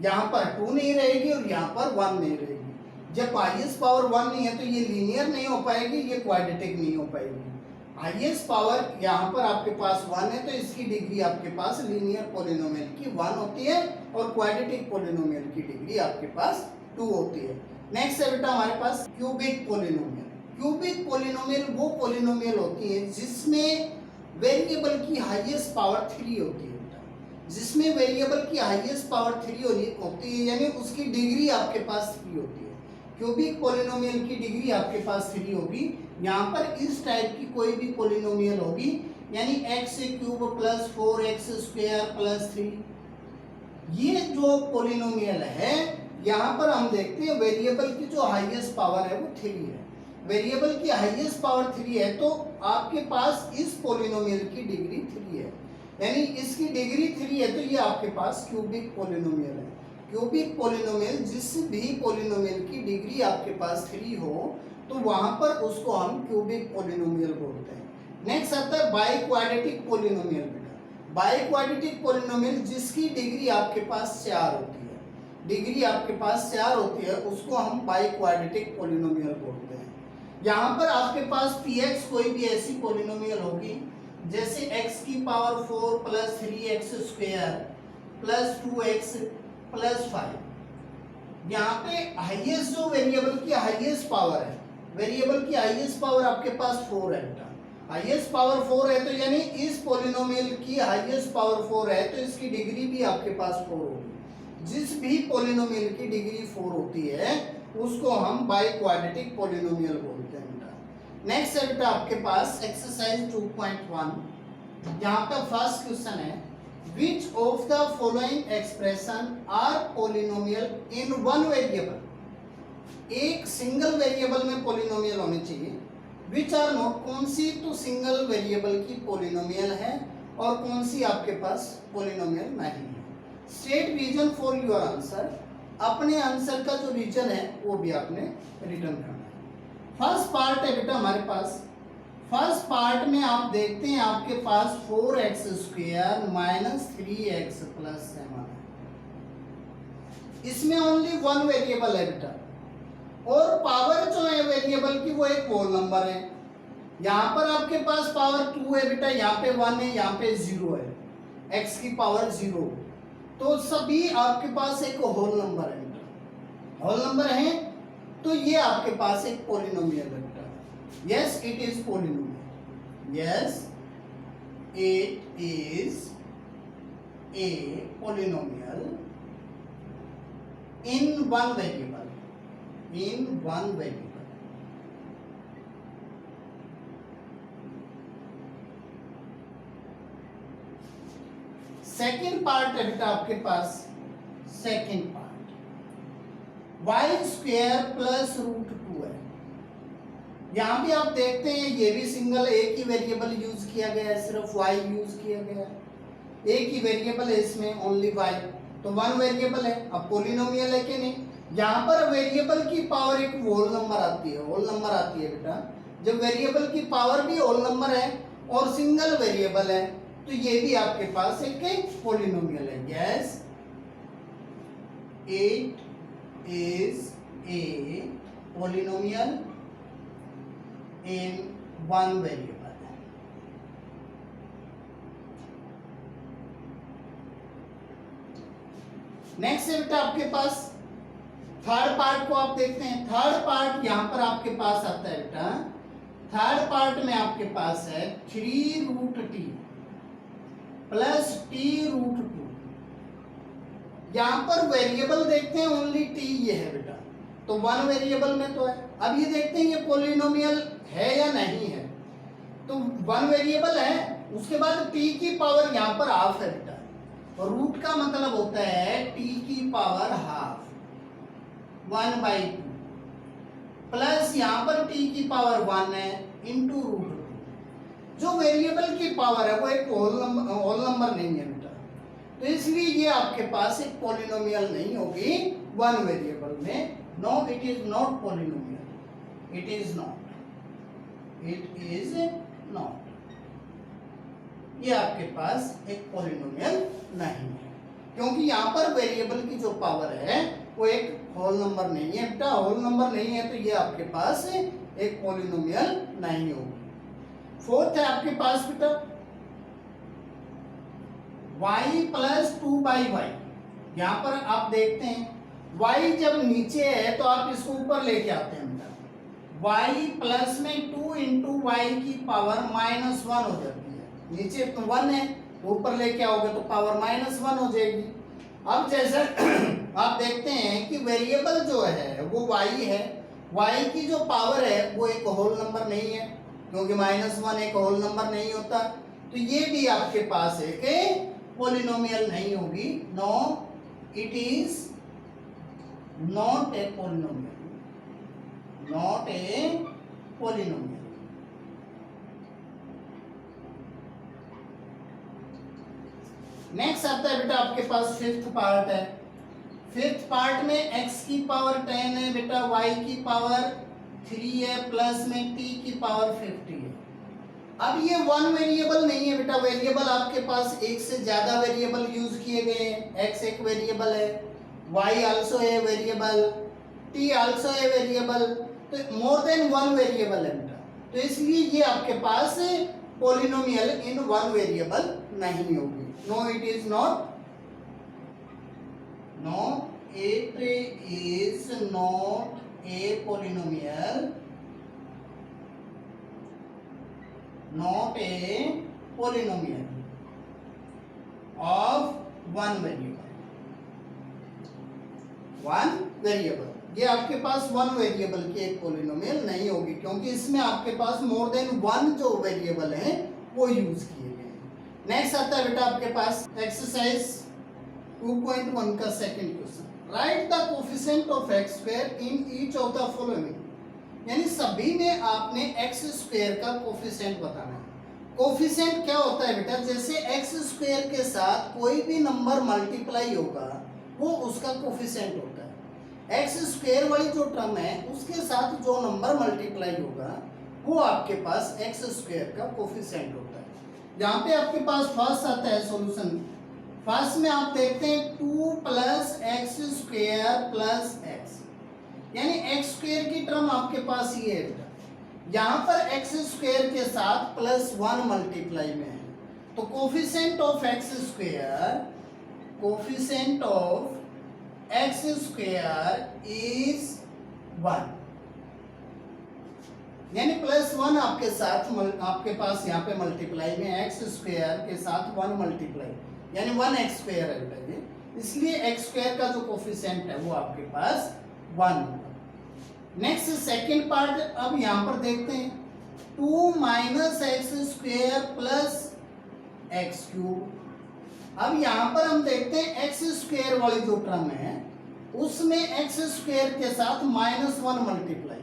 यहाँ पर 2 नहीं रहेगी और यहाँ पर 1 नहीं रहेगी। जब हाईएस्ट पावर 1 नहीं है तो ये लीनियर नहीं हो पाएगी, ये क्वाड्रेटिक नहीं हो पाएगी। हाईएस्ट पावर यहाँ पर आपके पास 1 है तो इसकी डिग्री आपके पास लीनियर पॉलिनोमियल की 1 होती है और क्वाड्रेटिक पॉलिनोमियल की डिग्री आपके पास 2 होती है। नेक्स्ट है बेटा हमारे पास क्यूबिक पॉलिनोमियल। क्यूबिक पॉलिनोमियल वो पॉलिनोमियल होती है जिसमें वेरिएबल की हाईएस्ट पावर 3 होती है बेटा, जिसमें वेरिएबल की हाईएस्ट पावर 3 होती है, यानी उसकी डिग्री आपके पास 3 होती है। क्यूबिक पॉलिनोमियल की डिग्री आपके पास 3 होगी। यहाँ पर इस टाइप की कोई भी पॉलिनोमियल होगी, यानी x cube plus 4x square plus 3, ये जो पॉलिनोमियल है यहाँ पर हम देखते हैं वेरिएबल की जो हाईएस्ट पावर है वो 3 है। वेरिएबल की हाईएस्ट पावर 3 है तो आपके पास इस पॉलिनोमियल की डिग्री 3 है, यानी इसकी डिग्री 3 है तो ये आपके पास क्यूबिक पॉलिनोमियल है। क्यूबिक पॉलिनोमियल, जिस भी पॉलिनोमियल की डिग्री आपके पास 3 हो तो वहां पर उसको हम क्यूबिक पॉलिनोमियल बोलते हैं। नेक्स्ट आता है बाई क्वाड्रेटिक पॉलिनोमियल बेटा। बाई क्वाड्रेटिक पॉलिनोमियल जिसकी डिग्री आपके पास 4 होती है, डिग्री आपके पास 4 होती है, उसको हम बाई क्वाड्रेटिक पॉलिनोमियल बोलते हैं। यहाँ पर आपके पास px कोई भी ऐसी पॉलिनोमियल होगी जैसे x की power 4 plus 3x square plus 2x plus 5। यहाँ पे हाईएस्ट जो वेरिएबल की हाईएस्ट पावर है, वेरिएबल की हाईएस्ट पावर आपके पास 4 है बेटा। हाईएस्ट पावर 4 है तो यानी इस पॉलिनोमियल की हाईएस्ट पावर 4 है तो इसकी डिग्री भी आपके पास 4 होगी। जिस भी पॉलिनोमियल की डिग्री 4 होती है उसको हम बाई क्वाड्रेटिक पॉलिनोमियल बोलते हैं बेटा। नेक्स्ट है बेटा आपके पास एक्सरसाइज 2.1। यहाँ का फर्स्ट क्वेश्चन है Which of the following expression are polynomial in one variable? एक सिंगल वेरिएबल में पॉलिनोमियल होने चाहिए। Which are not, कौन सी तो सिंगल वेरिएबल की पॉलिनोमियल है और कौन सी आपके पास पॉलिनोमियल नहीं है। State reason for your answer, अपने आंसर का जो रीजन है वो भी आपने रिटर्न करना है। फर्स्ट पार्ट है बेटा हमारे पास, फर्स्ट पार्ट में आप देखते हैं आपके पास 4x square minus 3x plus 7 है। इसमें ओनली वन वेरिएबल है बेटा, और पावर जो है वेरिएबल की वो एक होल नंबर है। यहाँ पर आपके पास पावर 2 है बेटा, यहाँ पे 1 है, यहाँ पे 0 है, x की पावर 0, तो सभी आपके पास एक होल नंबर है बेटा, होल नंबर है, तो ये आपके पास एक पॉलिनोमियल है बेटा। Yes it is polynomial, yes it is a polynomial in one variable, in one variable. Second part है बेटा आपके पास, second part Y square plus root 2 है। यहां भी आप देखते हैं ये भी सिंगल एक ही वेरिएबल यूज किया गया है, सिर्फ y यूज किया गया है, एक ही वेरिएबल है इसमें, ओनली y, तो वन वेरिएबल है। अब पॉलिनोमियल है कि नहीं, यहाँ पर वेरिएबल की पावर एक होल नंबर आती है, होल नंबर आती है बेटा। जब वेरिएबल की पावर भी होल नंबर है और सिंगल वेरिएबल है, तो ये भी आपके पास एक पॉलिनोमियल है। Yes it is a polynomial in one variable. Next है बेटा आपके पास थर्ड पार्ट को आप देखते हैं। थर्ड पार्ट यहां पर आपके पास आता है बेटा, थर्ड पार्ट में आपके पास है 3 root T plus T root 2। यहां पर वेरिएबल देखते हैं ओनली टी ये है बेटा, तो वन वेरिएबल में तो है। अब ये देखते हैं ये पॉलिनोमियल है या नहीं है, तो वन वेरिएबल है, उसके बाद टी की पावर यहां पर हाफ है बेटा, और रूट का मतलब होता है टी की पावर हाफ 1/2 प्लस यहां पर टी की पावर 1 है इंटू रूट 2। जो वेरिएबल की पावर है वो एक होल नंबर नहीं है बेटा, तो इसलिए ये आपके पास एक पॉलिनोमियल नहीं होगी वन वेरिएबल में। No it is not polynomial, it is not, it is not, ये आपके पास एक पॉलिनोमियल नहीं है, क्योंकि यहाँ पर वेरिएबल की जो पावर है वो एक होल नंबर नहीं है बेटा, होल नंबर नहीं है, तो ये आपके पास एक पॉलिनोमियल नहीं होगी। फोर्थ है आपके पास बेटा y प्लस 2/y। यहाँ पर आप देखते हैं y जब नीचे है तो आप इसको ऊपर लेके आते हैं बेटा, y प्लस में 2 इंटू वाई की पावर -1 हो जाती है, नीचे तो 1 है, ऊपर लेके आओगे तो पावर -1 हो जाएगी। अब जैसे आप देखते हैं कि वेरिएबल जो है वो y है, y की जो पावर है वो एक होल नंबर नहीं है, क्योंकि -1 एक होल नंबर नहीं होता, तो ये भी आपके पास एक पॉलिनोमियल नहीं होगी। No it is not a polynomial, not a polynomial. Next आता है बेटा आपके पास फिफ्थ पार्ट है। फिफ्थ पार्ट में x की पावर 10 है बेटा, y की पावर 3 है, प्लस में t की पावर 50 है। अब ये वन वेरिएबल नहीं है बेटा, वेरिएबल आपके पास एक से ज्यादा वेरिएबल यूज किए गए हैं। x एक वेरिएबल है, y also a variable, t also a variable, तो मोर देन वन वेरिएबल है बेटा, तो इसलिए ये आपके पास पॉलिनोमियल इन वन वेरिएबल नहीं होगी। No it is not, no it is not a polynomial, not a polynomial of one variable, one variable, ये आपके पास वन वेरिएबल की एक पॉलिनोमियल नहीं होगी, क्योंकि इसमें आपके पास मोर देन वन जो वेरिएबल है वो यूज किए गए हैं। नेक्स्ट आता है बेटा आपके पास एक्सरसाइज 2.1 का second question, right the coefficient of x square in each of the following, यानी सभी में आपने एक्स स्क्वायर का कोफिशिएंट बताना है। कोफिशिएंट क्या होता है बेटा, जैसे एक्स स्क्वायर के साथ कोई भी नंबर मल्टीप्लाई होगा वो उसका कोफिशिएंट होता है। एक्स स्क्वायर वाली जो टर्म है उसके साथ जो नंबर मल्टीप्लाई होगा वो आपके पास एक्स स्क्वायर का कोफिशिएंट होता है। यहाँ पे आपके पास फर्स्ट आता है सॉल्यूशन, फर्स्ट में आप देखते हैं 2 plus x square plus x, यानी एक्स स्क्वेयर की टर्म आपके पास ये है। यहां पर एक्स स्क्वेयर के साथ प्लस 1 मल्टीप्लाई में है, तो coefficient of X square, coefficient of X square is 1, यानी प्लस 1 आपके साथ आपके पास यहाँ पे मल्टीप्लाई में एक्स स्क्वेयर के साथ 1 मल्टीप्लाई, यानी 1 एक्स स्क्वेयर है बेटा ये, इसलिए एक्स स्क्वेयर का जो कोफिशिएंट है वो आपके पास 1 होगा। नेक्स्ट सेकंड पार्ट अब यहाँ पर देखते हैं 2 minus x square plus x cube. अब यहाँ पर हम देखते हैं एक्स स्क्वेयर वाली जो टर्म है उसमें एक्स स्क्वेयर के साथ -1 मल्टीप्लाई,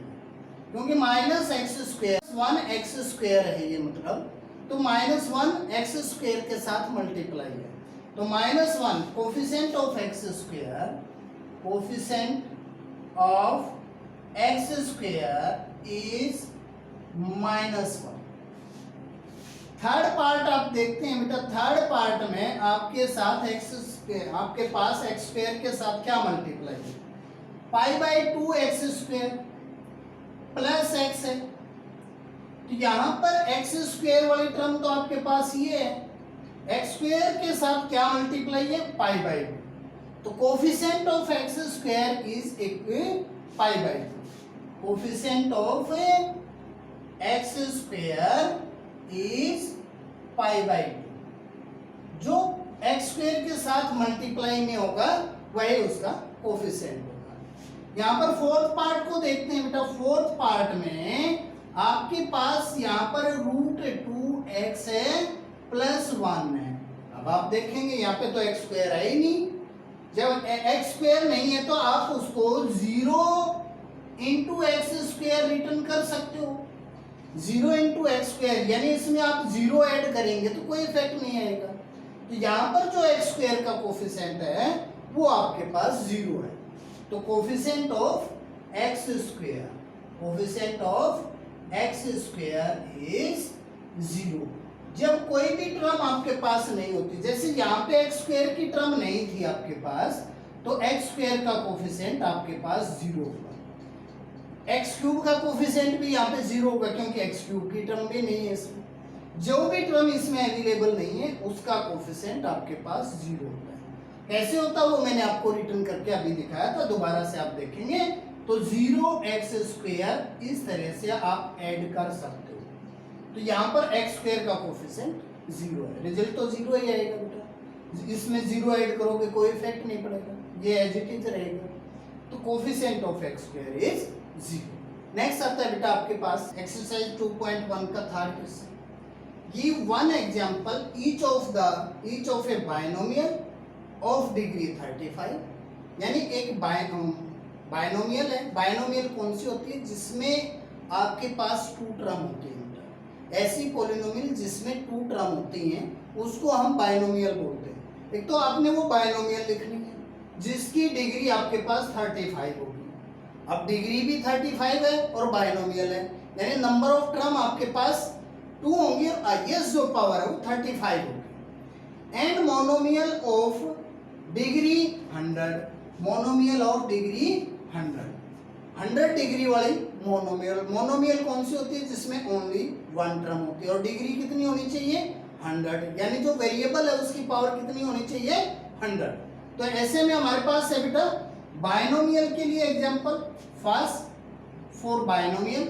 क्योंकि minus x square 1 x square है ये मतलब, तो -1 एक्स स्क्वेयर के साथ मल्टीप्लाई है, तो -1 coefficient of X square, coefficient of X square is -1। Third part आप देखते हैं बेटा, थर्ड पार्ट में आपके साथ आपके पास एक्स स्क्वेयर के साथ क्या मल्टीप्लाई है, π/2 एक्स स्क्वेयर प्लस एक्स है, तो यहां पर एक्स स्क्वेयर वाली टर्म तो आपके पास ये है, एक्स स्क्वेयर के साथ क्या मल्टीप्लाई है, π/2, तो coefficient of X square is equal π/2, coefficient of X square is π/2, जो एक्स स्क्वेयर के साथ मल्टीप्लाई में होगा वही उसका कोफिशिएंट होगा। यहाँ पर फोर्थ पार्ट को देखते हैं बेटा, फोर्थ पार्ट में आपके पास यहाँ पर √2x है प्लस 1 है। अब आप देखेंगे यहाँ पे तो एक्स स्क्वेयर है ही नहीं, जब एक्स स्क्वेयर नहीं है तो आप उसको 0 इंटू एक्स स्क्वेयर रिटर्न कर सकते हो, 0 इंटू एक्स स्क्वेयर, यानी इसमें आप 0 ऐड करेंगे तो कोई इफेक्ट नहीं आएगा, तो यहाँ पर जो एक्स स्क्वेयर का कोफिशिएंट है वो आपके पास 0 है, तो coefficient of X square, coefficient of X square is 0। जब कोई भी टर्म आपके पास नहीं होती, जैसे यहाँ पे एक्स स्क्वेयर की टर्म नहीं थी आपके पास, तो एक्स स्क्वेयर का कोफिशिएंट आपके पास 0 होगा, एक्स क्यूब का कोफिशिएंट भी यहाँ पे 0 होगा, क्योंकि एक्स क्यूब की टर्म भी नहीं है इसमें, जो भी टर्म इसमें अवेलेबल नहीं है उसका कोफिशिएंट आपके पास 0 होता है। कैसे होता है वो मैंने आपको रिटर्न करके अभी दिखाया था, दोबारा से आप देखेंगे तो 0x स्क्वेयर इस तरह से आप ऐड कर सकते हो, तो यहाँ पर एक्स स्क्वेयर का कोफिशिएंट 0 है, रिजल्ट तो 0 ही आएगा बेटा, इसमें 0 ऐड करोगे कोई इफेक्ट नहीं पड़ेगा, ये एज इट इज रहेगा, तो coefficient of X square is 0। Next आता है बेटा आपके पास एक्सरसाइज 2.1 का third question, give one example each of A binomial of degree 35, यानी एक बायनोमियल है, बायनोमियल कौन सी होती है, जिसमें आपके पास 2 टर्म होती है, ऐसी पॉलिनोमियल जिसमें 2 टर्म होती हैं उसको हम बायनोमियल बोलते हैं। एक तो आपने वो बायनोमियल लिखनी है जिसकी डिग्री आपके पास 35 होगी, अब डिग्री भी 35 है और बायनोमियल है, यानी नंबर ऑफ टर्म आपके पास 2 होंगे और हाईएस्ट जो पावर है वो 35 होगी। And monomial of degree 100, monomial of degree 100 degree वाली मोनोमियल, मोनोमियल कौन सी होती है, जिसमें ओनली 1 टर्म होती है और डिग्री कितनी होनी चाहिए, 100, यानी जो वेरिएबल है उसकी पावर कितनी होनी चाहिए, 100। तो ऐसे में हमारे पास है बेटा बायनोमियल के लिए एग्जांपल, फर्स्ट फॉर बायनोमियल,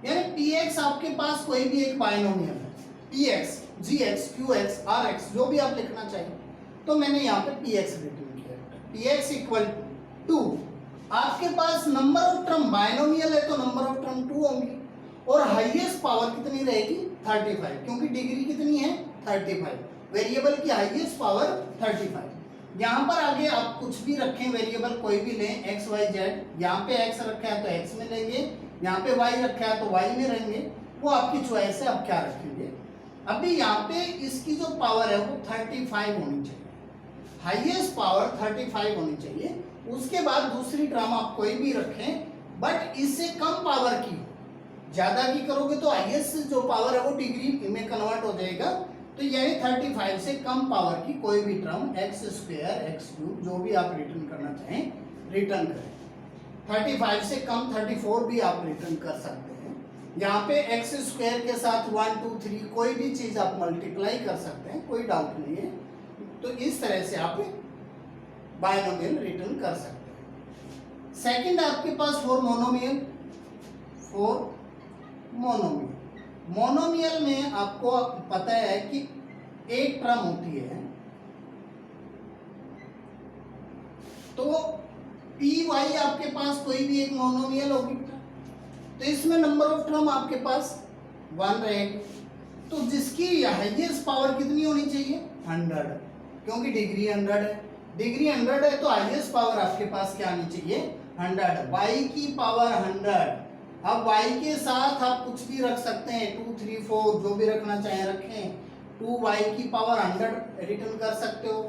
यानी px आपके पास कोई भी एक बायनोमियल है, px, gx, qx, rx जो भी आप लिखना चाहिए, तो मैंने यहाँ पे px रिटर्न किया, px इक्वल टू आपके पास नंबर ऑफ टर्म, बायनोमियल है तो नंबर ऑफ टर्म 2 होंगी और हाईएस्ट पावर कितनी रहेगी, 35, क्योंकि डिग्री कितनी है 35, वेरिएबल की हाईएस्ट पावर 35। यहाँ पर आगे आप कुछ भी रखें वेरिएबल कोई भी लें, एक्स वाई जेड, यहाँ पे एक्स रखा है तो एक्स में लेंगे, यहाँ पे वाई रखा है तो वाई में रहेंगे, वो आपकी चॉइस है, आप क्या रखेंगे। अभी यहाँ पे इसकी जो पावर है वो 35 होनी चाहिए, हाईएस्ट पावर 35 होनी चाहिए, उसके बाद दूसरी टर्म आप कोई भी रखें बट इससे कम पावर की हो, ज्यादा की करोगे तो हाईएस्ट जो पावर है वो डिग्री में कन्वर्ट हो जाएगा। तो यानी 35 से कम पावर की कोई भी term x square x cube जो भी आप रिटर्न करना चाहें रिटर्न करें। 35 से कम 34 भी आप रिटर्न कर सकते हैं। यहाँ पे एक्स स्क्वायर के साथ 1 2 3 कोई भी चीज आप मल्टीप्लाई कर सकते हैं, कोई डाउट नहीं है। तो इस तरह से आप बायनोमियल रिटर्न कर सकते हैं। सेकंड आपके पास फोर मोनोमियल। मोनोमियल में आपको पता है कि एक टर्म होती है, तो पी वाई आपके पास कोई भी एक मोनोमियल होगी, तो इसमें नंबर ऑफ टर्म आपके पास 1 रहेगी। तो जिसकी हाईएस्ट पावर कितनी होनी चाहिए 100, क्योंकि डिग्री 100 है। डिग्री 100 है तो हाईएस्ट पावर आपके पास क्या आनी चाहिए 100। वाई की पावर 100। अब y के साथ आप कुछ भी रख सकते हैं, 2 3 4 जो भी रखना चाहें रखें। 2y की पावर 100 रिटर्न कर सकते हो।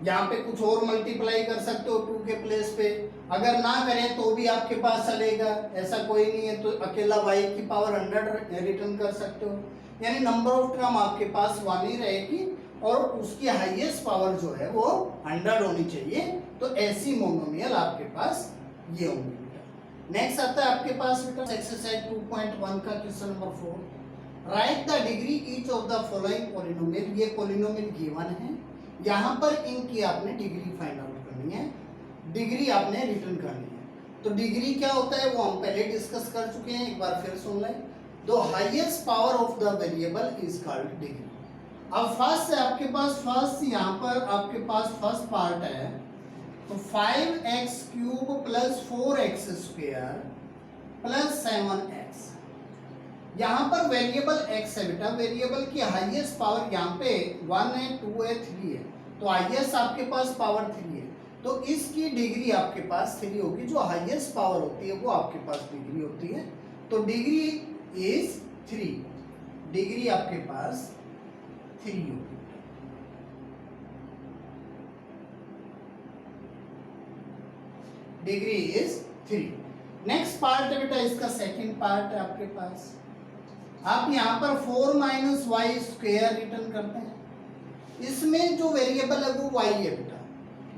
यहाँ पे कुछ और मल्टीप्लाई कर सकते हो 2 के प्लेस पे। अगर ना करें तो भी आपके पास चलेगा, ऐसा कोई नहीं है। तो अकेला y की पावर 100 रिटर्न कर सकते हो। यानी नंबर ऑफ टर्म आपके पास 1 ही रहेगी और उसकी हाईएस्ट पावर जो है वो 100 होनी चाहिए। तो ऐसी मोनोमियल आपके पास ये होंगी। नेक्स्ट आता है आपके पास बेटा एक्सरसाइज 2.1 का question number 4। Right the degree each of the following polynomial. ये पॉलिनोमियल गिवन है, यहाँ पर इनकी आपने डिग्री फाइंड आउट करनी है, डिग्री आपने रिटर्न करनी है। तो डिग्री क्या होता है वो हम पहले डिस्कस कर चुके हैं, एक बार फिर सुन लें। The highest power of the variable is called degree. अब फर्स्ट है आपके पास, फर्स्ट यहाँ पर आपके पास फर्स्ट पार्ट है, तो 5x cube plus 4x square plus 7x। यहाँ पर वेरिएबल x है बेटा, वेरिएबल की हाईएस्ट पावर यहाँ पे 1 है 2 है 3 है, तो हाईएस्ट आपके पास पावर 3 है। तो इसकी डिग्री आपके पास 3 होगी। जो हाईएस्ट पावर होती है वो आपके पास डिग्री होती है। तो डिग्री इज 3, डिग्री आपके पास 3 होगी। Degree is 3। नेक्स्ट पार्ट है बेटा इसका सेकंड पार्ट है आपके पास। आप यहाँ पर 4 माइनस वाई स्क्वायर रिटर्न करते हैं। इसमें जो वेरिएबल है वो y है बेटा।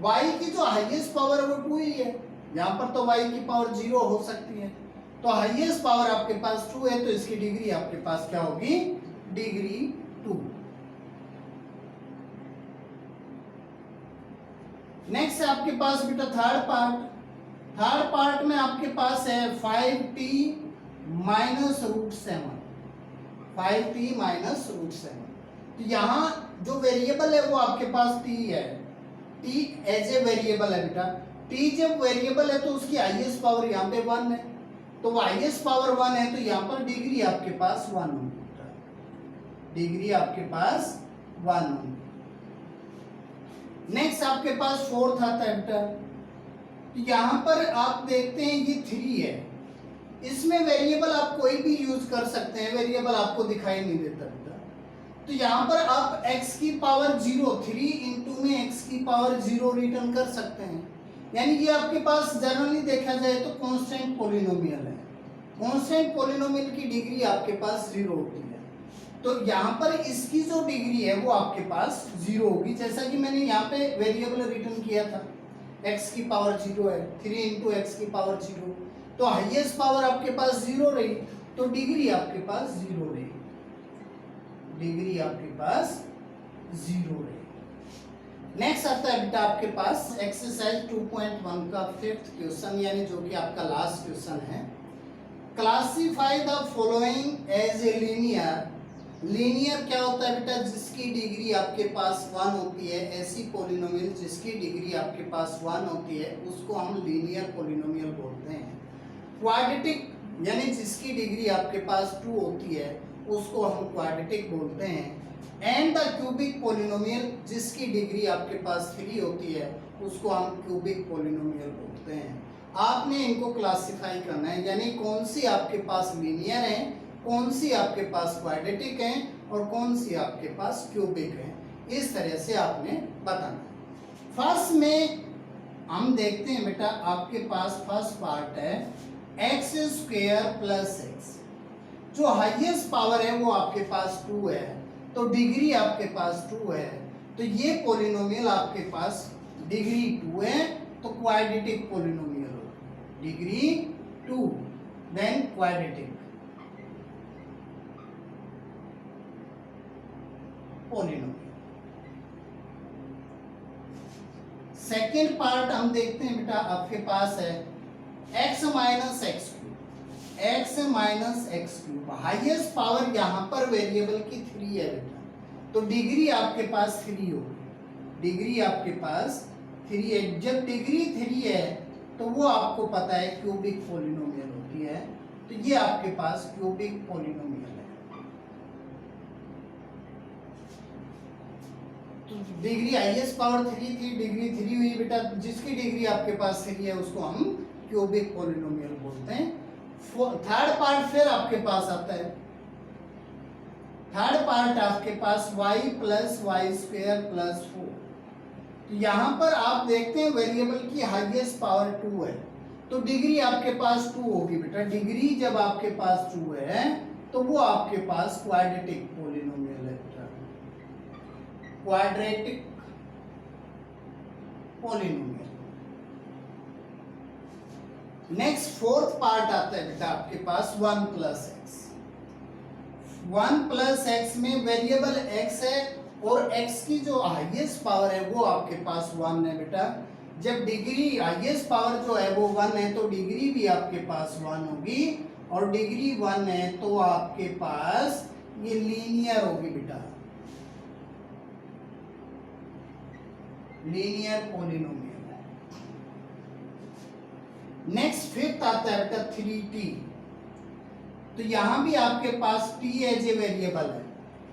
y की जो हाईएस्ट पावर है वो 2 ही है। यहाँ पर तो y की पावर 0 हो सकती है, तो हाईएस्ट पावर आपके पास 2 है, तो इसकी डिग्री आपके पास क्या होगी डिग्री 2। नेक्स्ट आपके पास बेटा थर्ड पार्ट। थर्ड पार्ट में आपके पास है 5t minus root 7, 5t minus root 7। तो यहाँ जो वेरिएबल है वो आपके पास t है, t एज ए वेरिएबल है बेटा। t जब वेरिएबल है तो उसकी हाईएस्ट पावर यहाँ पे 1 है, तो हाईएस्ट पावर 1 है, तो यहाँ पर डिग्री आपके पास 1 होगी, डिग्री आपके पास 1 होगी। नेक्स्ट आपके पास फोर्थ आता है बेटा, यहाँ पर आप देखते हैं ये 3 है। इसमें वेरिएबल आप कोई भी यूज कर सकते हैं, वेरिएबल आपको दिखाई नहीं देता बेटा। तो यहाँ पर आप x की पावर 0, 3 इंटू में x की पावर 0 रिटर्न कर सकते हैं। यानी ये आपके पास जनरली देखा जाए तो कांस्टेंट पॉलिनोमियल है। कांस्टेंट पॉलिनोमियल की डिग्री आपके पास 0 होती है, तो यहाँ पर इसकी जो डिग्री है वो आपके पास 0 होगी। जैसा कि मैंने यहाँ पे वेरिएबल रिटर्न किया था, x की पावर 0 है, 3 इंटू एक्स की पावर 0, तो हाईएस्ट पावर आपके पास 0 रही, तो डिग्री आपके पास 0 रही, डिग्री आपके पास 0 रही। नेक्स्ट आता है बेटा आपके पास एक्सरसाइज 2.1 का फिफ्थ क्वेश्चन, यानी जो कि आपका लास्ट क्वेश्चन है। Classify the following as a linear. Linear क्या होता है बेटा, जिसकी डिग्री आपके पास 1 होती है। ऐसी पॉलिनोमियल जिसकी डिग्री आपके पास 1 होती है उसको हम लीनियर पॉलिनोमियल बोलते हैं। क्वाड्रेटिक यानी जिसकी डिग्री आपके पास 2 होती है उसको हम क्वाड्रेटिक बोलते हैं। एंड द क्यूबिक पॉलिनोमियल जिसकी डिग्री आपके पास 3 होती है उसको हम क्यूबिक पॉलिनोमियल बोलते हैं। आपने इनको क्लासिफाई करना है, यानी कौन सी आपके पास लीनियर है, कौन सी आपके पास क्वाड्रेटिक है और कौन सी आपके पास क्यूबिक है, इस तरह से आपने बताना। फर्स्ट में हम देखते हैं बेटा आपके पास फर्स्ट पार्ट है x स्क्वायर प्लस एक्स। जो हाईएस्ट पावर है वो आपके पास 2 है, तो डिग्री आपके पास 2 है, तो ये पॉलिनोमियल आपके पास डिग्री 2 है, तो क्वाड्रेटिक पॉलिनोमियल हो, degree 2 then quadratic polynomial. Second part हम देखते हैं बेटा, आपके पास है x minus x cube, x minus x cube, highest power यहाँ पर वेरिएबल की 3 है बेटा, तो डिग्री आपके पास 3 होगी, डिग्री आपके पास 3 है। जब डिग्री 3 है तो वो आपको पता है क्यूबिक पॉलिनोमियल होती है, तो ये आपके पास क्यूबिक पॉलिनोमियल है। तो डिग्री हाईएस्ट पावर 3 थी, डिग्री 3 हुई बेटा, जिसकी डिग्री आपके पास 3 है उसको हम क्यूबिक पॉलिनोमियल बोलते हैं। थर्ड पार्ट फिर आपके पास आता है, थर्ड पार्ट आपके पास y plus y square plus 4। तो यहाँ पर आप देखते हैं वेरिएबल की हाईएस्ट पावर 2 है, तो डिग्री आपके पास 2 होगी बेटा, डिग्री जब आपके पास 2 है तो वो आपके पास क्वाड्रेटिक पॉलिनोमियल है बेटा, quadratic polynomial. Next fourth part आता है बेटा आपके पास 1 प्लस एक्स, 1 प्लस एक्स में वेरिएबल x है और x की जो हाईएस्ट पावर है वो आपके पास 1 है बेटा। जब डिग्री हाईएस्ट पावर जो है वो 1 है तो डिग्री भी आपके पास 1 होगी, और डिग्री 1 है तो आपके पास ये लीनियर होगी बेटा, लीनियर पॉलिनोमियल। नेक्स्ट फिफ्थ आता है बेटा 3t, तो यहां भी आपके पास t एज ए वेरिएबल है,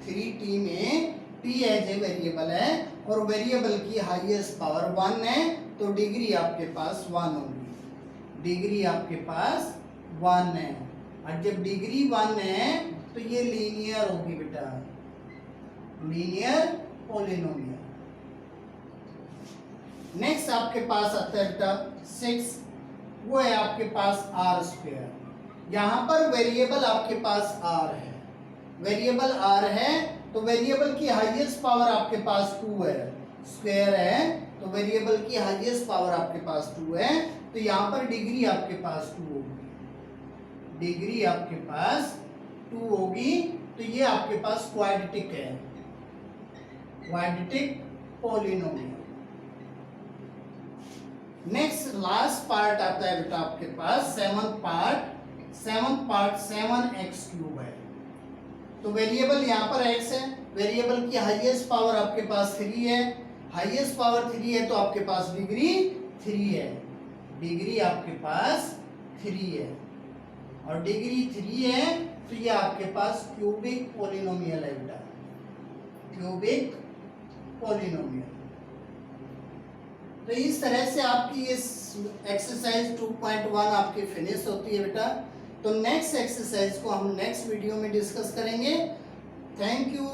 3t में t एज ए वेरिएबल है और वेरिएबल की हाईएस्ट पावर 1 है, तो डिग्री आपके पास 1 होगी, डिग्री आपके पास 1 है, और जब डिग्री 1 है तो ये लीनियर होगी बेटा, लीनियर पॉलिनोमियल। नेक्स्ट आपके पास आता है बेटा 6, वो है आपके पास आर स्क्वायर, यहां पर वेरिएबल आपके पास r है, वेरिएबल r है तो वेरिएबल की हाईएस्ट पावर आपके पास 2 है, स्क्वायर है तो वेरिएबल की हाईएस्ट पावर आपके पास 2 है, तो यहां पर डिग्री आपके पास 2 होगी, डिग्री आपके पास 2 होगी, तो ये आपके पास क्वाड्रेटिक है, quadratic polynomial. Next last part आता है बेटा आपके पास सेवंथ पार्ट 7x क्यूब है, तो वेरिएबल यहाँ पर x है, वेरिएबल की हाईएस्ट पावर आपके पास 3 है, हाईएस्ट पावर 3 है तो आपके पास डिग्री 3 है, डिग्री आपके पास 3 है, और डिग्री 3 है तो ये आपके पास क्यूबिक पॉलिनोमियल है बेटा, क्यूबिक पॉलिनोमियल। तो इस तरह से आपकी इस एक्सरसाइज 2.1 आपकी फिनिश होती है बेटा। तो नेक्स्ट एक्सरसाइज को हम नेक्स्ट वीडियो में डिस्कस करेंगे। Thank you.